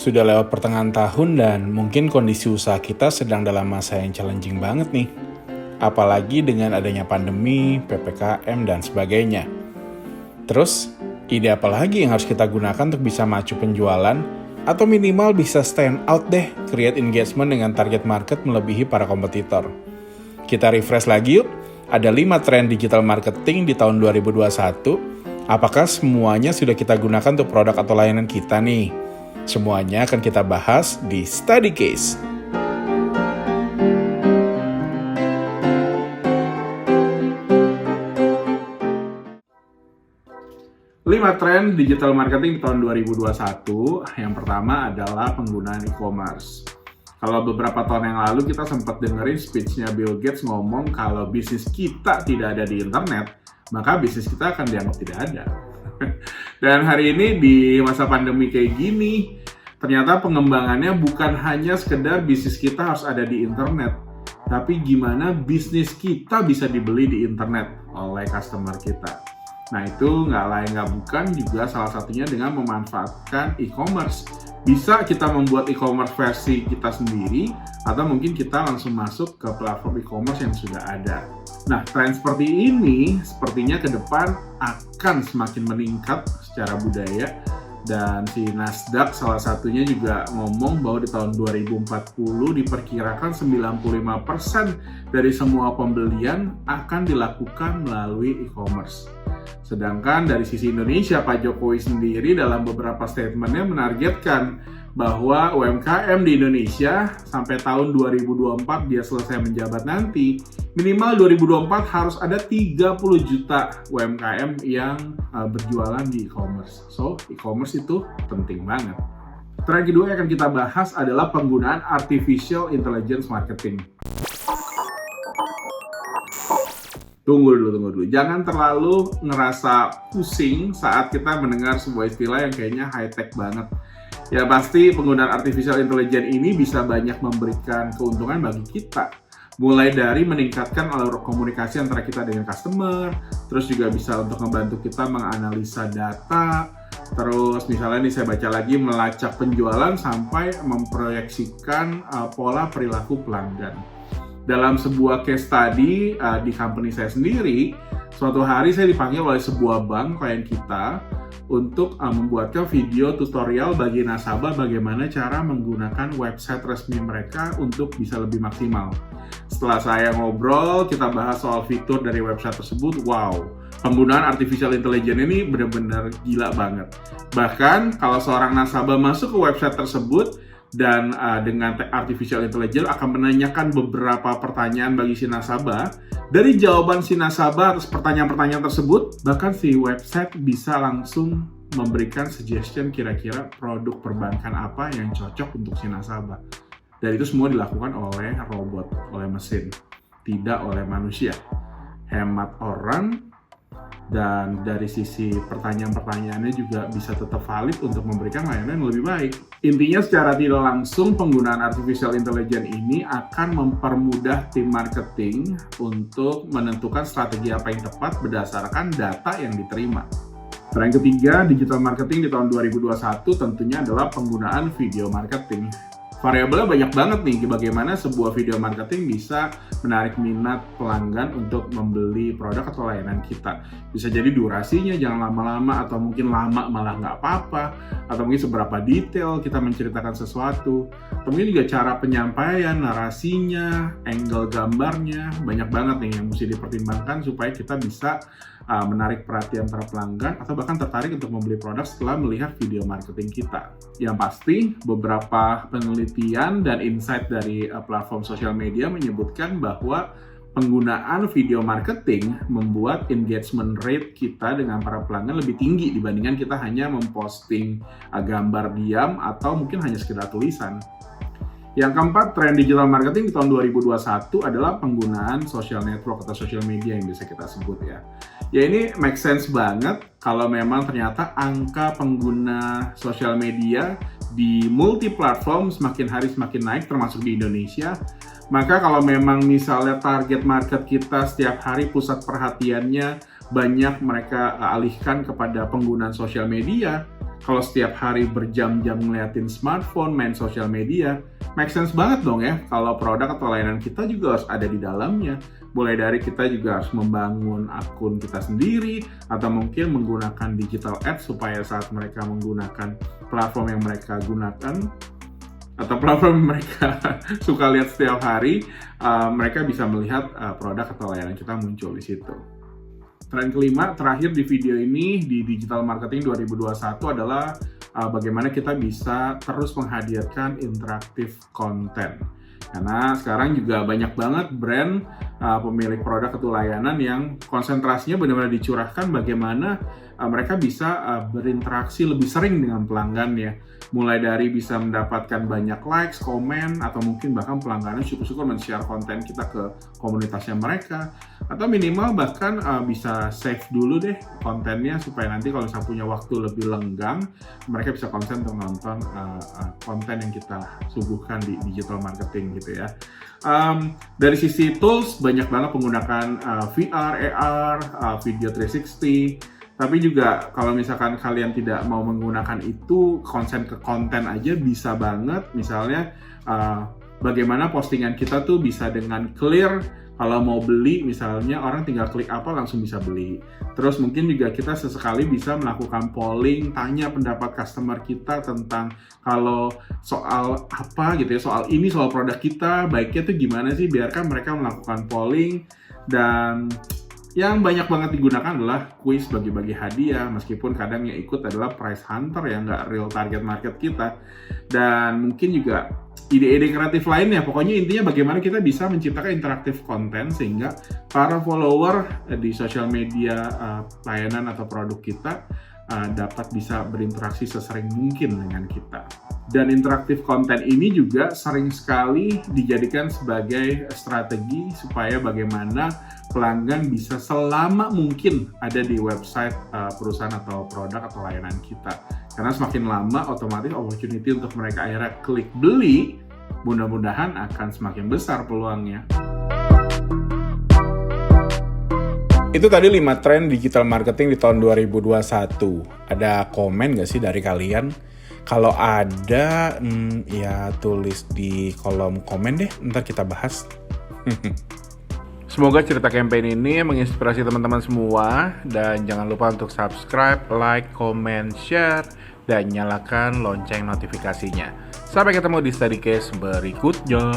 Sudah lewat pertengahan tahun dan mungkin kondisi usaha kita sedang dalam masa yang challenging banget nih. Apalagi dengan adanya pandemi, PPKM, dan sebagainya. Terus, ide apa lagi yang harus kita gunakan untuk bisa maju penjualan atau minimal bisa stand out deh, create engagement dengan target market melebihi para kompetitor. Kita refresh lagi yuk, ada 5 tren digital marketing di tahun 2021. Apakah semuanya sudah kita gunakan untuk produk atau layanan kita nih? Semuanya akan kita bahas di Study Case. Lima tren digital marketing di tahun 2021. Yang pertama adalah penggunaan e-commerce. Kalau beberapa tahun yang lalu kita sempat dengerin speech-nya Bill Gates ngomong kalau bisnis kita tidak ada di internet, maka bisnis kita akan dianggap tidak ada. Dan hari ini di masa pandemi kayak gini, ternyata pengembangannya bukan hanya sekedar bisnis kita harus ada di internet, tapi gimana bisnis kita bisa dibeli di internet oleh customer kita. Nah itu nggak lain nggak bukan juga salah satunya dengan memanfaatkan e-commerce. Bisa kita membuat e-commerce versi kita sendiri, atau mungkin kita langsung masuk ke platform e-commerce yang sudah ada. Nah, tren seperti ini sepertinya ke depan akan semakin meningkat secara budaya. Dan si Nasdaq salah satunya juga ngomong bahwa di tahun 2040 diperkirakan 95% dari semua pembelian akan dilakukan melalui e-commerce. Sedangkan dari sisi Indonesia, Pak Jokowi sendiri dalam beberapa statementnya menargetkan bahwa UMKM di Indonesia sampai tahun 2024 dia selesai menjabat nanti, minimal 2024 harus ada 30 juta UMKM yang berjualan di e-commerce. So, e-commerce itu penting banget. Tren kedua yang akan kita bahas adalah penggunaan artificial intelligence marketing. Tunggu dulu. Jangan terlalu ngerasa pusing saat kita mendengar sebuah istilah yang kayaknya high-tech banget. Ya pasti penggunaan artificial intelligence ini bisa banyak memberikan keuntungan bagi kita. Mulai dari meningkatkan alur komunikasi antara kita dengan customer, terus juga bisa untuk membantu kita menganalisa data, terus misalnya nih saya baca lagi melacak penjualan sampai memproyeksikan pola perilaku pelanggan. Dalam sebuah case study di company saya sendiri, suatu hari saya dipanggil oleh sebuah bank klien kita untuk membuatkan video tutorial bagi nasabah bagaimana cara menggunakan website resmi mereka untuk bisa lebih maksimal. Setelah saya ngobrol, kita bahas soal fitur dari website tersebut. Wow, penggunaan artificial intelligence ini benar-benar gila banget. Bahkan kalau seorang nasabah masuk ke website tersebut, dan dengan artificial intelligence akan menanyakan beberapa pertanyaan bagi si nasabah. Dari jawaban si nasabah atas pertanyaan-pertanyaan tersebut, bahkan si website bisa langsung memberikan suggestion kira-kira produk perbankan apa yang cocok untuk si nasabah. Dan itu semua dilakukan oleh robot, oleh mesin, tidak oleh manusia. Hemat orang, dan dari sisi pertanyaan-pertanyaannya juga bisa tetap valid untuk memberikan layanan yang lebih baik. Intinya secara tidak langsung penggunaan artificial intelligence ini akan mempermudah tim marketing untuk menentukan strategi apa yang tepat berdasarkan data yang diterima. Tren ketiga, digital marketing di tahun 2021 tentunya adalah penggunaan video marketing. Variabelnya banyak banget nih, bagaimana sebuah video marketing bisa menarik minat pelanggan untuk membeli produk atau layanan kita. Bisa jadi durasinya jangan lama-lama, atau mungkin lama malah nggak apa-apa, atau mungkin seberapa detail kita menceritakan sesuatu, atau mungkin juga cara penyampaian, narasinya, angle gambarnya, banyak banget nih yang mesti dipertimbangkan supaya kita bisa menarik perhatian para pelanggan atau bahkan tertarik untuk membeli produk setelah melihat video marketing kita. Yang pasti, beberapa penelitian dan insight dari platform sosial media menyebutkan bahwa penggunaan video marketing membuat engagement rate kita dengan para pelanggan lebih tinggi dibandingkan kita hanya memposting gambar diam atau mungkin hanya sekedar tulisan. Yang keempat, tren digital marketing di tahun 2021 adalah penggunaan social network atau social media yang bisa kita sebut ya. Ya ini make sense banget kalau memang ternyata angka pengguna social media di multi platform semakin hari semakin naik termasuk di Indonesia. Maka kalau memang misalnya target market kita setiap hari pusat perhatiannya banyak mereka alihkan kepada penggunaan social media, Kalau setiap hari berjam-jam ngeliatin smartphone, main sosial media, make sense banget dong ya kalau produk atau layanan kita juga harus ada di dalamnya. Mulai dari kita juga harus membangun akun kita sendiri atau mungkin menggunakan digital ads supaya saat mereka menggunakan platform yang mereka gunakan atau platform yang mereka suka lihat setiap hari, mereka bisa melihat produk atau layanan kita muncul di situ. Tren kelima, terakhir di video ini di Digital Marketing 2021 adalah bagaimana kita bisa terus menghadirkan interaktif konten. Karena sekarang juga banyak banget brand pemilik produk atau layanan yang konsentrasinya benar-benar dicurahkan bagaimana mereka bisa berinteraksi lebih sering dengan pelanggannya. Mulai dari bisa mendapatkan banyak likes, komen, atau mungkin bahkan pelanggannya syukur-syukur men-share konten kita ke komunitasnya mereka. Atau minimal bahkan bisa save dulu deh kontennya supaya nanti kalau misalnya punya waktu lebih lenggang, mereka bisa konsen untuk nonton konten yang kita suguhkan di digital marketing gitu ya. Dari sisi tools, banyak banget menggunakan VR, AR, video 360. Tapi juga kalau misalkan kalian tidak mau menggunakan itu, konsen ke konten aja bisa banget. Misalnya bagaimana postingan kita tuh bisa dengan clear, kalau mau beli misalnya orang tinggal klik apa langsung bisa beli. Terus mungkin juga kita sesekali bisa melakukan polling, tanya pendapat customer kita tentang kalau soal apa gitu ya, soal ini, soal produk kita, baiknya tuh gimana sih, biarkan mereka melakukan polling. Dan yang banyak banget digunakan adalah quiz, bagi-bagi hadiah, meskipun kadang yang ikut adalah price hunter yang nggak real target market kita. Dan mungkin juga ide-ide kreatif lainnya. Pokoknya intinya bagaimana kita bisa menciptakan interaktif konten sehingga para follower di sosial media layanan atau produk kita dapat bisa berinteraksi sesering mungkin dengan kita. Dan interaktif konten ini juga sering sekali dijadikan sebagai strategi supaya bagaimana pelanggan bisa selama mungkin ada di website perusahaan atau produk atau layanan kita. Karena semakin lama otomatis opportunity untuk mereka akhirnya klik beli, mudah-mudahan akan semakin besar peluangnya. Itu tadi 5 tren digital marketing di tahun 2021. Ada komen nggak sih dari kalian? Kalau ada, ya tulis di kolom komen deh, ntar kita bahas. Semoga cerita campaign ini menginspirasi teman-teman semua. Dan jangan lupa untuk subscribe, like, comment, share, dan nyalakan lonceng notifikasinya. Sampai ketemu di study case berikutnya.